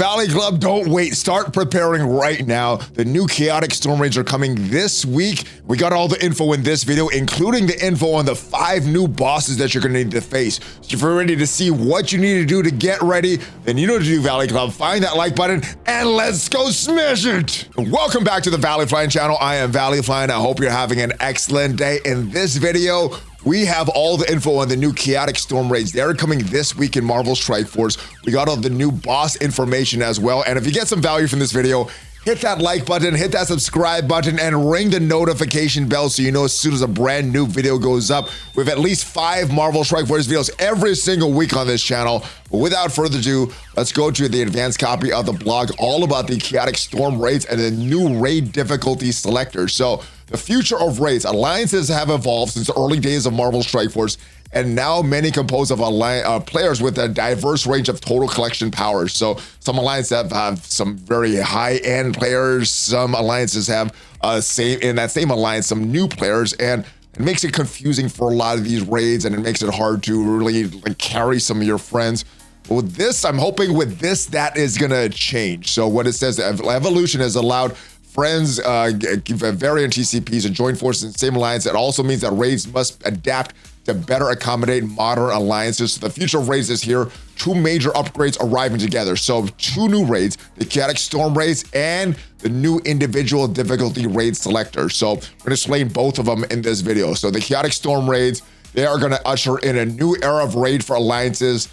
Valley Club, don't wait. Start preparing right now. The new Chaotic Storm Raids are coming this week. We got all the info in this video, including the info on the 5 new bosses that you're going to need to face. So if you're ready to see what you need to do to get ready, then you know what to do, Valley Club. Find that like button and let's go smash it. Welcome back to the ValleyFlyin channel. I am ValleyFlyin. I hope you're having an excellent day. In this video, we have all the info on the new Chaotic Storm Raids. They're coming this week in Marvel Strike Force. We got all the new boss information as well. And if you get some value from this video, hit that like button, hit that subscribe button, and ring the notification bell so you know as soon as a brand new video goes up. We have at least 5 Marvel Strike Force videos every single week on this channel. But without further ado, let's go to the advanced copy of the blog all about the Chaotic Storm Raids and the new raid difficulty selectors. So the future of raids. Alliances have evolved since the early days of Marvel Strike Force, and now many composed of players with a diverse range of total collection powers. So some alliances have some very high-end players. Some alliances have in that same alliance some new players, and it makes it confusing for a lot of these raids, and it makes it hard to really carry some of your friends. But with this, I'm hoping with this that is gonna change. So what it says, evolution has allowed friends, variant TCPs, and join forces in the same alliance. It also means that raids must adapt to better accommodate modern alliances. So the future of raids is here. 2 major upgrades arriving together. So 2 new raids, the Chaotic Storm Raids and the new individual difficulty raid selector. So we're gonna explain both of them in this video. So the Chaotic Storm Raids, they are gonna usher in a new era of raid for alliances.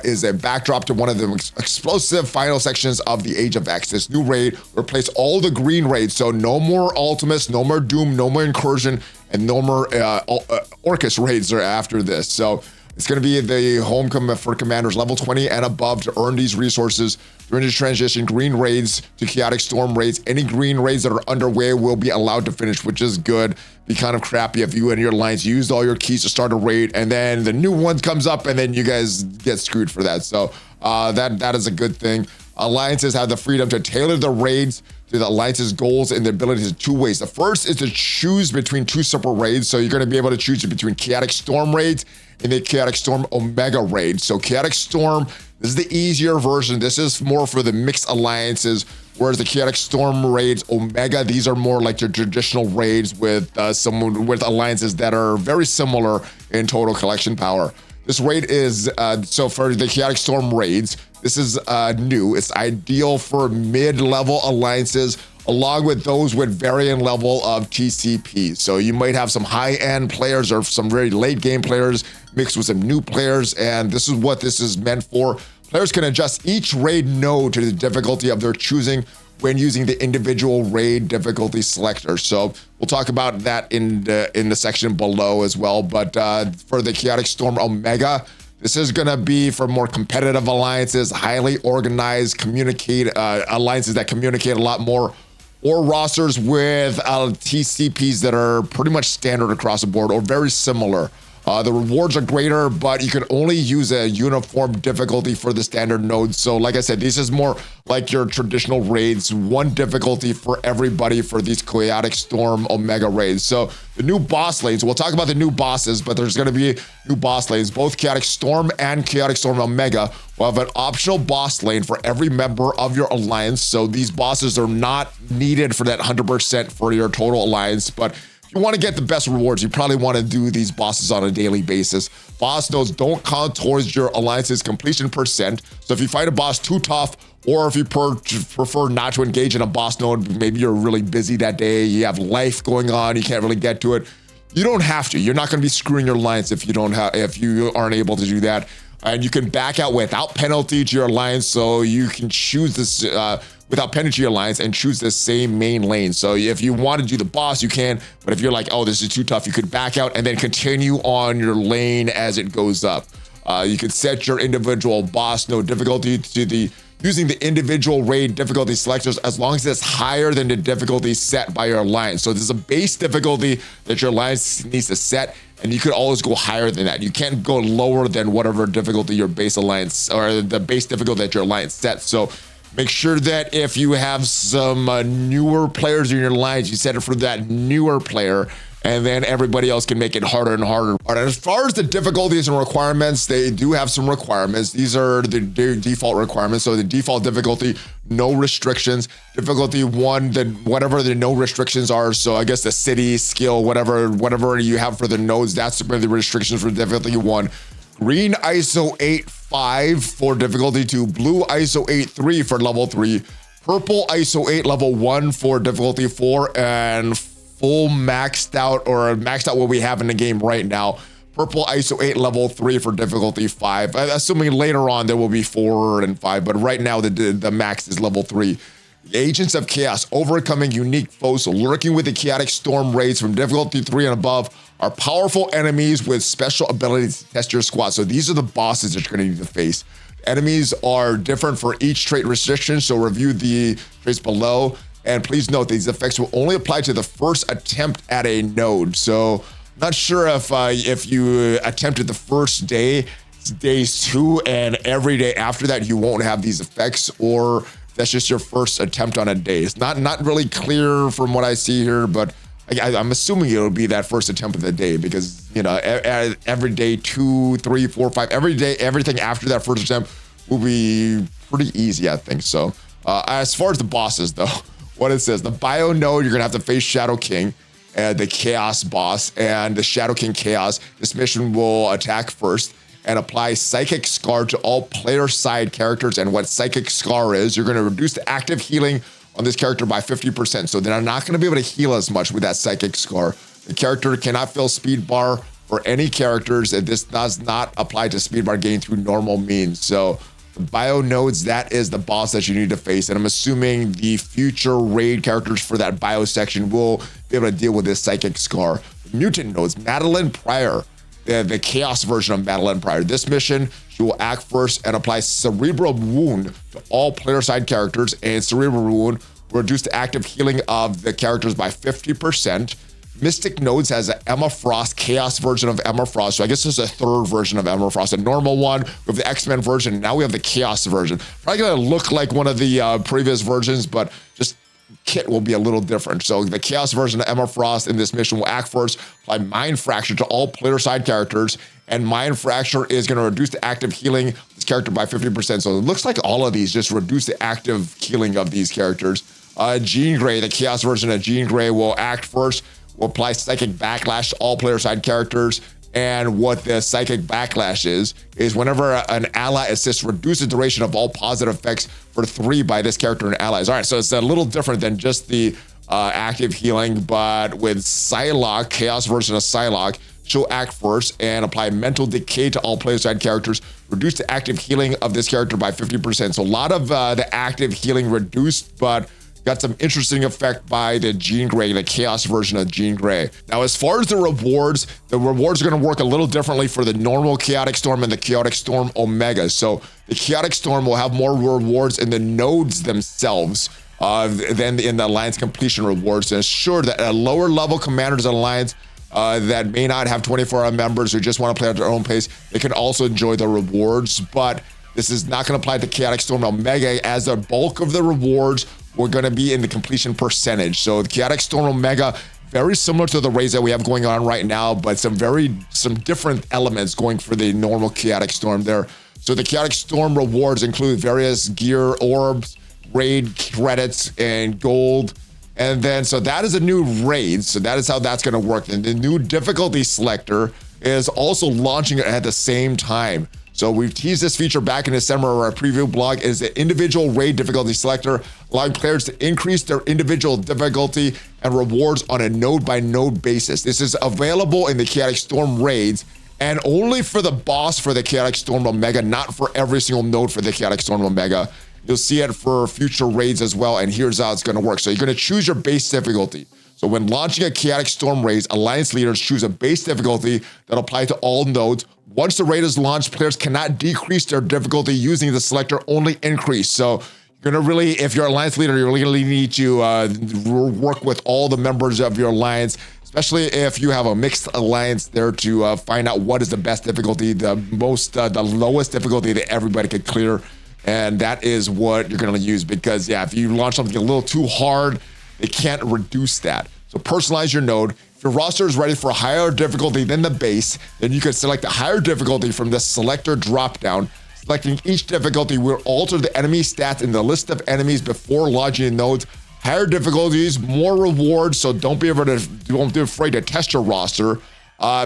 Is a backdrop to one of the explosive final sections of the Age of X. This new raid replaced all the green raids, so no more Ultimates, no more Doom, no more Incursion, and no more Orcus raids are after this. So it's going to be the home for commanders level 20 and above to earn these resources. During this transition, green raids to Chaotic Storm Raids, any green raids that are underway will be allowed to finish, which is good. Be kind of crappy if you and your alliance used all your keys to start a raid and then the new one comes up and then you guys get screwed for that. So that is a good thing. Alliances have the freedom to tailor the raids to the alliance's goals and the abilities in 2 ways. The first is to choose between 2 separate raids. So you're going to be able to choose between Chaotic Storm Raids and the Chaotic Storm Omega Raid. So Chaotic Storm, this is the easier version. This is more for the mixed alliances, whereas the Chaotic Storm Raids Omega, these are more like your traditional raids with with alliances that are very similar in total collection power. This raid is, so for the Chaotic Storm Raids, this is new. It's ideal for mid-level alliances, along with those with varying level of TCP. So you might have some high-end players or some very late-game players mixed with some new players, and this is what this is meant for. Players can adjust each raid node to the difficulty of their choosing when using the individual raid difficulty selector. So we'll talk about that in the section below as well. But for the Chaotic Storm Omega, this is gonna be for more competitive alliances, highly organized, alliances that communicate a lot more, or rosters with TCPs that are pretty much standard across the board or very similar. The rewards are greater, but you can only use a uniform difficulty for the standard nodes. So like I said, this is more like your traditional raids, 1 difficulty for everybody for these Chaotic Storm Omega raids. So the new boss lanes, we'll talk about the new bosses, but there's gonna be new boss lanes. Both Chaotic Storm and Chaotic Storm Omega will have an optional boss lane for every member of your alliance. So these bosses are not needed for that 100% for your total alliance, but if you want to get the best rewards, you probably want to do these bosses on a daily basis. Boss nodes don't count towards your alliance's completion percent. So if you fight a boss too tough, or if you prefer not to engage in a boss node, maybe you're really busy that day, you have life going on, you can't really get to it, you don't have to. You're not going to be screwing your alliance if you aren't able to do that. And you can back out without penalty to your alliance, so you can choose this without penalty to your alliance and choose the same main lane. So if you want to do the boss, you can, but if you're like, oh, this is too tough, you could back out and then continue on your lane as it goes up. You can set your individual boss node difficulty to using the individual raid difficulty selectors as long as it's higher than the difficulty set by your alliance. So there's a base difficulty that your alliance needs to set, and you could always go higher than that. You can't go lower than whatever difficulty your base alliance or the base difficulty that your alliance sets. So Make sure that if you have some newer players in your lines, you set it for that newer player, and then everybody else can make it harder and harder. All right, as far as the difficulties and requirements, they do have some requirements. These are the default requirements. So the default difficulty, no restrictions. Difficulty 1, whatever the no restrictions are. So I guess the city, skill, whatever you have for the nodes, that's the restrictions for difficulty 1. Green ISO 8.5 for difficulty 2. Blue ISO 8.3 for level 3. Purple ISO 8 level 1 for difficulty 4. And full maxed out what we have in the game right now. Purple ISO 8 level 3 for difficulty 5. Assuming later on there will be 4 and 5, but right now the max is level 3. Agents of Chaos, overcoming unique foes, lurking with the chaotic storm raids from difficulty 3 and above, are powerful enemies with special abilities to test your squad. So these are the bosses that you're going to need to face. Enemies are different for each trait restriction, so review the traits below. And please note these effects will only apply to the first attempt at a node. So not sure if you attempted the first day, days 2, and every day after that you won't have these effects, or that's just your first attempt on a day. It's not really clear from what I see here, but I'm assuming it'll be that first attempt of the day, because every day 2, 3, 4, 5, every day, everything after that first attempt will be pretty easy, I think. So as far as the bosses though, what it says, the bio node, you're gonna have to face Shadow King, the Chaos boss, and the Shadow King Chaos. This mission will attack first and apply Psychic Scar to all player side characters. And what Psychic Scar is, you're gonna reduce the active healing on this character by 50%. So they're not gonna be able to heal as much with that Psychic Scar. The character cannot fill speed bar for any characters, and this does not apply to speed bar gain through normal means. So the bio nodes, that is the boss that you need to face. And I'm assuming the future raid characters for that bio section will be able to deal with this Psychic Scar. Mutant nodes, Madeline Pryor, the Chaos version of Madeline Pryor. This mission, she will act first and apply Cerebral Wound to all player side characters, and Cerebral Wound will reduce the active healing of the characters by 50%. Mystic Nodes has an Emma Frost, Chaos version of Emma Frost. So I guess there's a third version of Emma Frost, a normal one. We have the X-Men version, and now we have the Chaos version. Probably gonna look like one of the previous versions, but just kit will be a little different. So the Chaos version of Emma Frost in this mission will act first, apply Mind Fracture to all player side characters, and Mind Fracture is gonna reduce the active healing of this character by 50%. So it looks like all of these just reduce the active healing of these characters. Jean Grey, the Chaos version of Jean Grey, will act first, will apply Psychic Backlash to all player side characters. And what the Psychic Backlash is whenever an ally assists, reduce the duration of all positive effects for 3 by this character and allies. All right, so it's a little different than just the active healing, but with Psylocke, Chaos version of Psylocke, she'll act first and apply Mental Decay to all player side characters, reduce the active healing of this character by 50%. So a lot of the active healing reduced, but got some interesting effect by the Jean Grey, the Chaos version of Jean Grey. Now, as far as the rewards are gonna work a little differently for the normal Chaotic Storm and the Chaotic Storm Omega. So the Chaotic Storm will have more rewards in the nodes themselves than in the Alliance completion rewards, to ensure that at lower level commanders and Alliance that may not have 24-hour members who just wanna play at their own pace, they can also enjoy the rewards. But this is not gonna apply to Chaotic Storm Omega, as the bulk of the rewards we're gonna be in the completion percentage. So the Chaotic Storm Omega, very similar to the raids that we have going on right now, but some different elements going for the normal Chaotic Storm there. So the Chaotic Storm rewards include various gear, orbs, raid credits, and gold. And then, so that is a new raid. So that is how that's gonna work. And the new difficulty selector is also launching at the same time. So we've teased this feature back in December of our preview blog. Is the individual raid difficulty selector, allowing players to increase their individual difficulty and rewards on a node by node basis. This is available in the Chaotic Storm raids and only for the boss for the Chaotic Storm Omega, not for every single node for the Chaotic Storm Omega. You'll see it for future raids as well, and here's how it's gonna work. So you're gonna choose your base difficulty. So when launching a Chaotic Storm raid, Alliance leaders choose a base difficulty that'll apply to all nodes. Once the raid is launched, players cannot decrease their difficulty using the selector, only increase. So you're gonna really, if you're Alliance leader, you really need to work with all the members of your Alliance, especially if you have a mixed Alliance there, to find out what is the best difficulty, the lowest difficulty that everybody could clear. And that is what you're going to use because, yeah, if you launch something a little too hard, they can't reduce that. So personalize your node. If your roster is ready for a higher difficulty than the base, then you can select a higher difficulty from the selector dropdown. Selecting each difficulty will alter the enemy stats in the list of enemies before launching nodes. Higher difficulties, more rewards, so don't be afraid to test your roster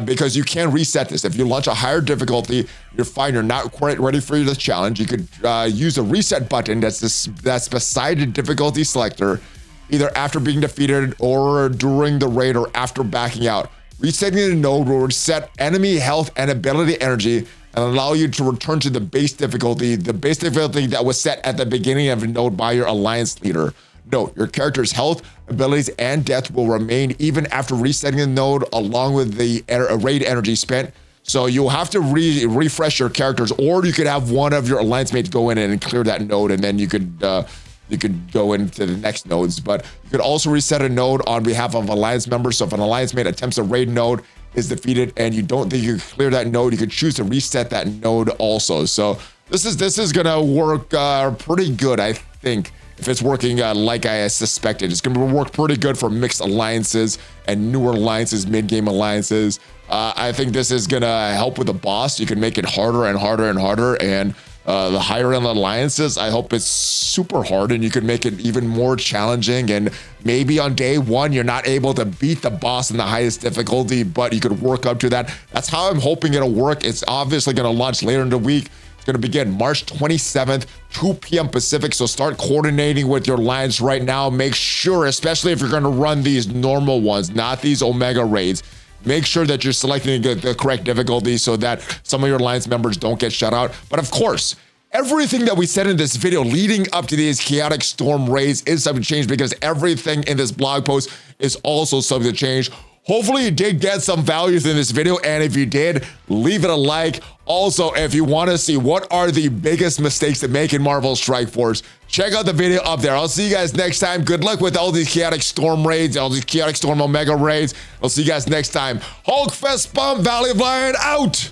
because you can reset this. If you launch a higher difficulty, you're fine, you're not quite ready for the challenge, you could use the reset button that's beside the difficulty selector, either after being defeated or during the raid or after backing out. Resetting the node will reset enemy health and ability energy and allow you to return to the base difficulty that was set at the beginning of a node by your alliance leader. Note, your character's health, abilities, and death will remain even after resetting the node along with the raid energy spent. So you'll have to refresh your characters, or you could have one of your alliance mates go in and clear that node, and then you could go into the next nodes. But you could also reset a node on behalf of alliance members. So if an alliance mate attempts a raid node, is defeated, and you don't think you can clear that node, you could choose to reset that node also. So this is gonna work pretty good, I think. If it's working like I suspected, it's gonna work pretty good for mixed alliances and newer alliances, mid-game alliances. I think this is gonna help with the boss. You can make it harder and harder and harder, and the higher end alliances, I hope it's super hard and you can make it even more challenging. And maybe on day one, you're not able to beat the boss in the highest difficulty, but you could work up to that. That's how I'm hoping it'll work. It's obviously gonna launch later in the week. It's gonna begin March 27th, 2 p.m. Pacific. So start coordinating with your alliance right now. Make sure, especially if you're gonna run these normal ones, not these Omega raids, make sure that you're selecting the correct difficulty so that some of your alliance members don't get shut out. But of course, everything that we said in this video leading up to these chaotic storm raids is subject to change because everything in this blog post is also subject to change. Hopefully you did get some values in this video, and if you did, leave it a like. Also, if you want to see what are the biggest mistakes to make in Marvel Strike Force, check out the video up there. I'll see you guys next time. Good luck with all these chaotic storm raids, all these chaotic storm Omega raids. I'll see you guys next time. Hulk Fest Bump, ValleyFlyin out!